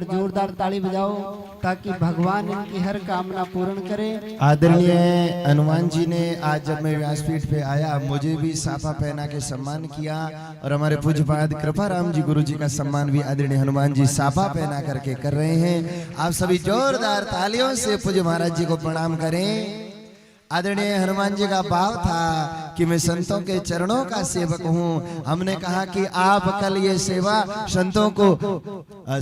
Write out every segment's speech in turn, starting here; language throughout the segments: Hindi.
जोरदार ताली बजाओ ताकि भगवान इनकी हर कामना पूर्ण करे। आदरणीय हनुमान जी ने आज जब मैं व्यासपीठ पे आया मुझे भी साफा पहना के सम्मान किया और हमारे पूज्यपाद कृपाराम जी गुरु जी का सम्मान भी आदरणीय हनुमान जी साफा पहना करके कर रहे हैं। आप सभी जोरदार तालियों से पूज्य महाराज जी को प्रणाम करें। आदरणीय हनुमान जी का भाव था कि मैं संतों के चरणों का सेवक हूँ। हमने कहा कि आप कल ये सेवा संतों को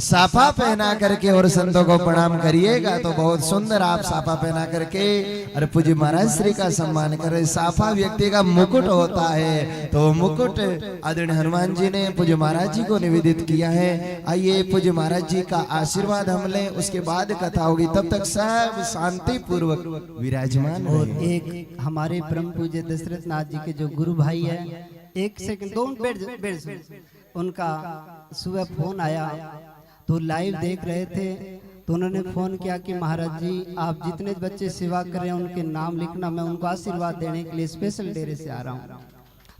साफा पहना करके और संतों को प्रणाम करिएगा तो बहुत सुंदर आप साफा पहना करके और पूज्य महाराज श्री का सम्मान करें। साफा व्यक्ति का मुकुट होता है तो मुकुट आदरणीय हनुमान जी ने पूज्य महाराज जी को निवेदित किया है। आइए पूज्य महाराज जी का आशीर्वाद हम लें, उसके बाद कथा होगी। तब तक सब शांति पूर्वक विराजमान और एक हमारे परम पूज्य दशरथ नाथ जी के जो गुरु भाई है, एक सेकंड दो मिनट, उनका सुबह फोन आया तो लाइव देख रहे थे तो उन्होंने फोन किया कि महाराज जी आप जितने बच्चे सेवा कर रहे हैं उनके नाम लिखना, मैं उनको आशीर्वाद देने के लिए स्पेशल डेरे से आ रहा हूँ।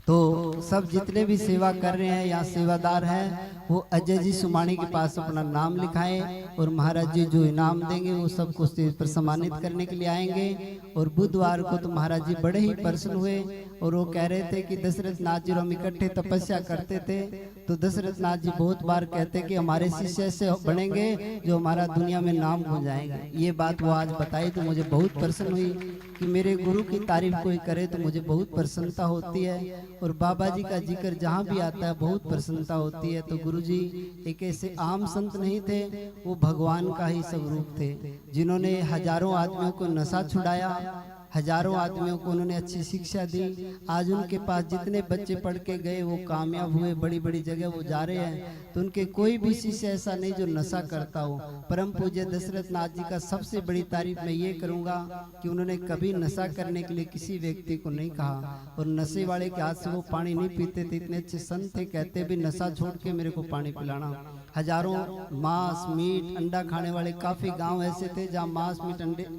तो सब जितने भी सेवा कर रहे हैं या सेवादार हैं वो अजय जी सुमानी के पास अपना नाम लिखाएं और महाराज जी जो इनाम देंगे वो सबको स्टेज पर सम्मानित करने के लिए आएंगे। और बुधवार को तो महाराज जी बड़े ही प्रसन्न हुए और वो कह रहे थे कि दशरथ नाथ जी हम इकट्ठे तपस्या करते थे तो दशरथ नाथ जी बहुत बार कहते कि हमारे शिष्य से बनेंगे जो हमारा दुनिया में नाम हो जाएगा। ये बात वो आज बताई तो मुझे बहुत प्रसन्न हुई कि मेरे गुरु की तारीफ कोई करे तो मुझे बहुत प्रसन्नता होती है। और बाबा जी का जिक्र जहाँ भी आता है बहुत प्रसन्नता होती है। तो गुरु जी एक ऐसे आम संत नहीं थे, वो भगवान का ही स्वरूप थे जिन्होंने हजारों आदमियों को नशा छुड़ाया, हजारों आदमियों को उन्होंने अच्छी शिक्षा दी। आज उनके पास जितने बच्चे पढ़ के गए वो कामयाब हुए, बड़ी बड़ी जगह वो जा रहे हैं। तो उनके कोई भी शिष्य ऐसा नहीं जो नशा करता हो। परम पूज्य दशरथ नाथ जी का सबसे बड़ी तारीफ मैं ये करूंगा कि उन्होंने कभी नशा करने के लिए किसी व्यक्ति को नहीं कहा और नशे वाले के हाथ से वो पानी नहीं पीते थे। इतने अच्छे संत थे, कहते भी नशा छोड़ के मेरे को पानी पिलाना। हजारों मांस मीट अंडा खाने वाले काफी गाँव ऐसे थे जहाँ मांस मीट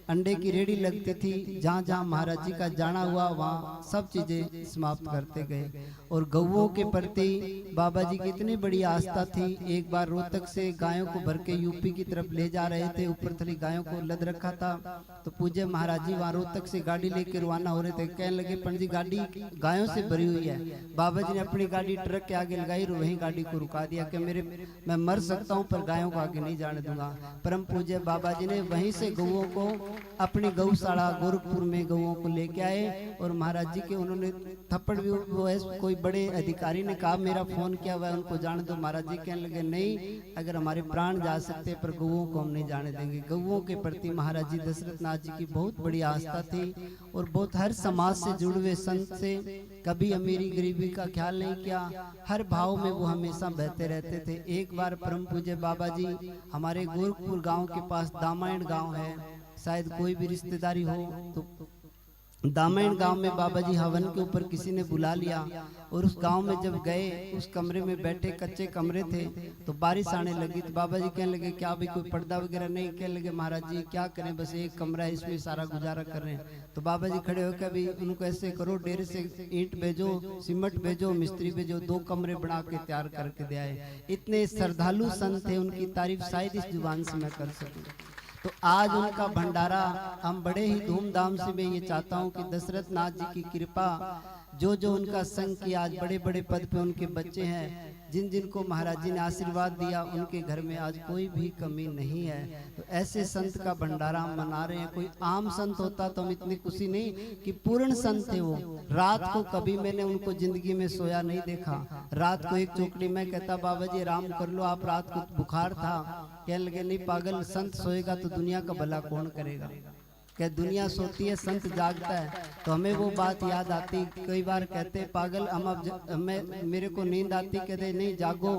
अंडे की रेडी लगती थी। जहाँ जहाँ महाराज जी का जाना हुआ वहाँ सब चीजें समाप्त करते गए। और गौओं के प्रति बाबा जी की इतनी बड़ी आस्था थी। एक बार रोहतक से गायों को भर के यूपी की तरफ ले जा रहे थे, ऊपर थली गायों को लद रखा था। तो पूज्य महाराज जी वहाँ रोहतक से गाड़ी लेके रवाना हो रहे थे। कहने लगे पंडित जी गाड़ी गायों से भरी हुई है। बाबा जी ने अपनी गाड़ी ट्रक के आगे लगाई और वहीं गाड़ी को रुका दिया कि मैं मर सकता हूँ पर गायों को आगे नहीं जाने दूंगा। परम पूज्य बाबा जी ने वहीं से गौओं को अपनी गौशाला गोरखपुर में गौओं को लेके आए और महाराज जी के उन्होंने थप्पड़ भी वो है कोई बड़े अधिकारी ने कहा मेरा फोन किया हुआ है उनको जाने दो। महाराज जी कहने लगे नहीं, अगर हमारे प्राण जा सकते पर गौओं को हम नहीं जाने देंगे। गौओं के प्रति महाराज जी दशरथ नाथ जी की बहुत बड़ी आस्था थी और बहुत हर समाज से जुड़े हुए संत से कभी अमीरी गरीबी का ख्याल नहीं किया। हर भाव में वो हमेशा बहते रहते थे। एक बार परम पूज्य बाबा जी हमारे गोरखपुर गाँव के पास दामायण गाँव है, शायद कोई भी रिश्तेदारी हो तो दामायण गांव में बाबा जी हवन के ऊपर किसी ने बुला लिया और उस गांव में जब गए उस कमरे में बैठे, कच्चे कमरे थे, तो बारिश आने लगी। तो बाबा जी कहने लगे क्या भाई कोई पर्दा वगैरह नहीं? कहने लगे महाराज जी क्या करें, बस एक कमरा है इसमें सारा गुजारा कर रहे हैं। तो बाबा जी खड़े होकर भी उनको ऐसे करो, डेरे से ईंट भेजो, सीमेंट भेजो, मिस्त्री भेजो, 2 कमरे बना के तैयार करके दे आए। इतने श्रद्धालु संत थे, उनकी तारीफ शायद इस जुबान से मैं कर सकूं। तो आज उनका भंडारा हम बड़े ही धूमधाम से, मैं ये चाहता हूँ कि दशरथ नाथ जी की कृपा जो जो उनका संग किया, आज बड़े बड़े पद पे उनके बच्चे हैं, जिन जिन को महाराज जी ने आशीर्वाद दिया उनके घर में आज कोई भी कमी नहीं है। तो ऐसे संत का भंडारा हम मना रहे हैं। कोई आम संत होता तो हम इतनी खुशी नहीं कि पूर्ण संत थे वो। रात को कभी मैंने उनको जिंदगी में सोया नहीं देखा। रात को एक चौकड़ी में कहता बाबा जी आराम कर लो आप, रात को बुखार था। कहने लगे नहीं पागल, संत सोएगा तो दुनिया का भला कौन करेगा? क्या दुनिया सोती है संत जागता है। तो हमें वो बात याद आती, कई बार कहते पागल हम अब मेरे को नींद आती, कहते नहीं जागो।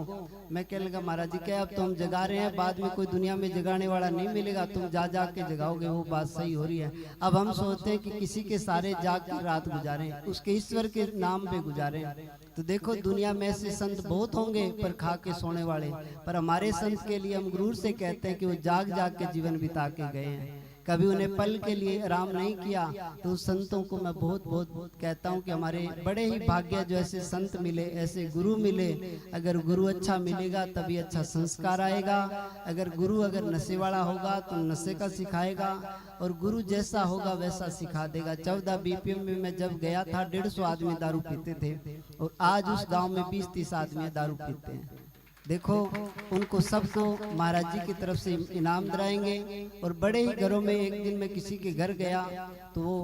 मैं कहने लगा महाराज जी क्या अब तो हम जगा रहे हैं, बाद में कोई दुनिया में जगाने वाला नहीं मिलेगा, तुम जा जा के जगाओगे, वो बात सही हो रही है। अब हम सोचते हैं कि किसी के सारे जाग के रात गुजारे, उसके ईश्वर के नाम पे गुजारे। तो देखो दुनिया में ऐसे संत बहुत होंगे पर खा के सोने वाले, पर हमारे संत के लिए हम गुरूर से कहते हैं कि वो जाग जाग के जीवन बिता के गए हैं। कभी उन्हें पल के लिए आराम नहीं किया। तो उस संतों को मैं बहुत बहुत बहुत कहता हूँ कि हमारे बड़े ही भाग्य जो ऐसे संत मिले, ऐसे गुरु मिले। अगर गुरु अच्छा मिलेगा तभी अच्छा संस्कार आएगा। अगर गुरु अगर नशे वाला होगा तो नशे का सिखाएगा, और गुरु जैसा होगा वैसा सिखा देगा। 14 BPM में मैं जब गया था 150 आदमी दारू पीते थे, और आज उस गांव में 20-30 आदमी दारू पीते हैं। देखो, उनको सबको महाराज जी की तरफ से इनाम दिलाएंगे। और बड़े ही घरों में, एक दिन मैं किसी के घर गया तो वो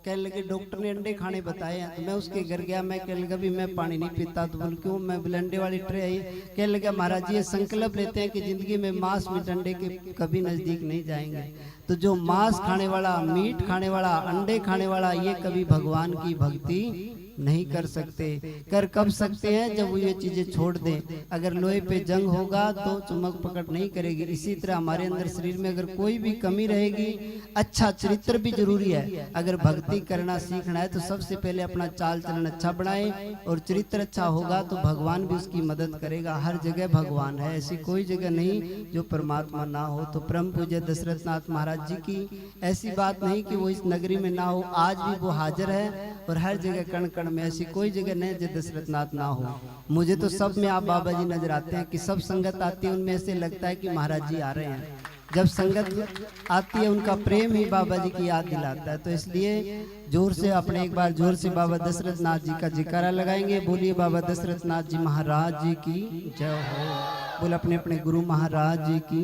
कहने लगे डॉक्टर ने अंडे खाने बताए हैं। तो मैं उसके घर गया, मैं कहने लगा भी मैं पानी नहीं पीता। तो बोल क्यों? मैं बोले अंडे वाली ट्रे आई। कहने लगा महाराज जी ये संकल्प लेते हैं कि जिंदगी में मांस मीट अंडे के कभी नजदीक नहीं जाएंगे। तो जो मांस खाने वाला, मीट खाने वाला, अंडे खाने वाला, ये कभी भगवान की भक्ति नहीं कर सकते। कर कब सकते हैं? जब वो ये चीजें छोड़ दें। अगर लोहे पे जंग होगा तो चमक पकड़ नहीं करेगी। इसी तरह हमारे अंदर शरीर में अगर कोई भी कमी रहेगी, अच्छा चरित्र भी जरूरी है। अगर भक्ति करना सीखना है तो सबसे पहले अपना चाल चलन अच्छा बनाए, और चरित्र अच्छा होगा तो भगवान भी उसकी मदद करेगा। हर जगह भगवान है, ऐसी कोई जगह नहीं जो परमात्मा ना हो। तो परम पूज्य दशरथ नाथ महाराज जी की ऐसी बात नहीं कि वो इस नगरी में ना हो, आज भी वो हाजिर है। और हर जगह कण कण में, ऐसी कोई जगह नहीं जो दशरथ नाथ ना हो। मुझे तो सब में आप बाबा जी नजर आते हैं कि सब संगत आती है उनमें ऐसे लगता है कि महाराज जी आ रहे हैं। जब संगत आती है उनका प्रेम ही बाबा जी की याद दिलाता है। तो इसलिए जोर से अपने एक बार जोर से बाबा दशरथ नाथ जी का जयकारा लगाएंगे। बोलिए बाबा दशरथ नाथ जी महाराज जी की जय हो। बोल अपने अपने गुरु महाराज जी की,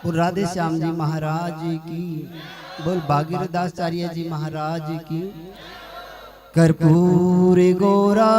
बोल राधे श्याम जी महाराज जी की, बोल भागीरथाचार्य जी महाराज की। कर्पूरी गौरा